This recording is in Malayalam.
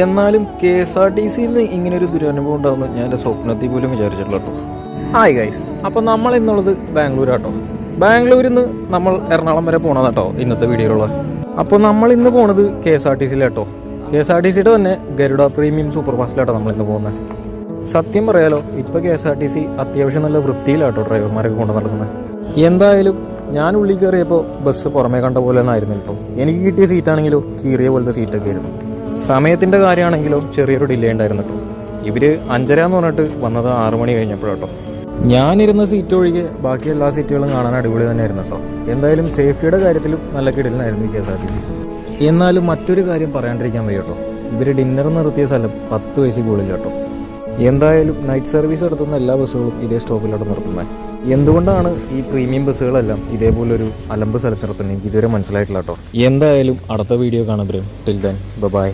എന്നാലും KSRTCയിൽ നിന്ന് ഇങ്ങനൊരു ദുരനുഭവം ഉണ്ടാകുമെന്ന് ഞാൻ എൻ്റെ സ്വപ്നത്തിൽ പോലും വിചാരിച്ചിട്ടില്ല കേട്ടോ. ഹായ് ഗൈസ്, അപ്പോൾ നമ്മൾ ഇന്നുള്ളത് ബാംഗ്ലൂരാട്ടോ. ബാംഗ്ലൂരിൽ നിന്ന് നമ്മൾ എറണാകുളം വരെ പോണതാട്ടോ ഇന്നത്തെ വീഡിയോയിലുള്ളത്. അപ്പോൾ നമ്മൾ ഇന്ന് പോണത് KSRTCയിലാട്ടോ. KSRTCയുടെ തന്നെ ഗരുഡ പ്രീമിയം സൂപ്പർ ഫാസ്റ്റിലാട്ടോ നമ്മൾ ഇന്ന് പോകുന്നത്. സത്യം പറയാലോ, ഇപ്പോൾ KSRTC അത്യാവശ്യം നല്ല വൃത്തിയിലാട്ടോ ഡ്രൈവർമാരൊക്കെ കൊണ്ടു നടക്കുന്നത്. എന്തായാലും ഞാൻ ഉള്ളിൽ കയറിയപ്പോൾ ബസ് പുറമേ കണ്ട പോലെ ഒന്നും ആയിരുന്നു കേട്ടോ. എനിക്ക് കിട്ടിയ സീറ്റാണെങ്കിലോ കീറിയ പോലത്തെ സീറ്റൊക്കെ ആയിരുന്നു. സമയത്തിൻ്റെ കാര്യമാണെങ്കിലോ ചെറിയൊരു ഡിലേ ഉണ്ടായിരുന്നു കേട്ടോ. ഇവർ 5:30 എന്ന് പറഞ്ഞിട്ട് വന്നത് 6 മണി കഴിഞ്ഞപ്പോഴാട്ടോ. ഞാനിരുന്ന സീറ്റ് ഒഴികെ ബാക്കി എല്ലാ സീറ്റുകളും കാണാൻ അടിപൊളി തന്നെയായിരുന്നു കേട്ടോ. എന്തായാലും സേഫ്റ്റിയുടെ കാര്യത്തിലും നല്ല കിടലിനായിരുന്നു KSRTC. എന്നാലും മറ്റൊരു കാര്യം പറയാണ്ടിരിക്കാൻ വയ്യ കേട്ടോ, ഇവർ ഡിന്നർ നിർത്തിയ സ്ഥലം 10 വയസ്സിൽ കൂടുതലില്ല കേട്ടോ. എന്തായാലും നൈറ്റ് സർവീസ് നടത്തുന്ന എല്ലാ ബസ്സുകളും ഇതേ സ്റ്റോപ്പിലാണ് നിർത്തുന്നത്. എന്തുകൊണ്ടാണ് ഈ പ്രീമിയം ബസ്സുകളെല്ലാം ഇതേപോലൊരു അലമ്പ് സ്ഥലത്ത് നിർത്തുന്നത് എനിക്ക് ഇതുവരെ മനസ്സിലായിട്ടില്ല കേട്ടോ. എന്തായാലും അടുത്ത വീഡിയോ കാണാൻ. Till then bye.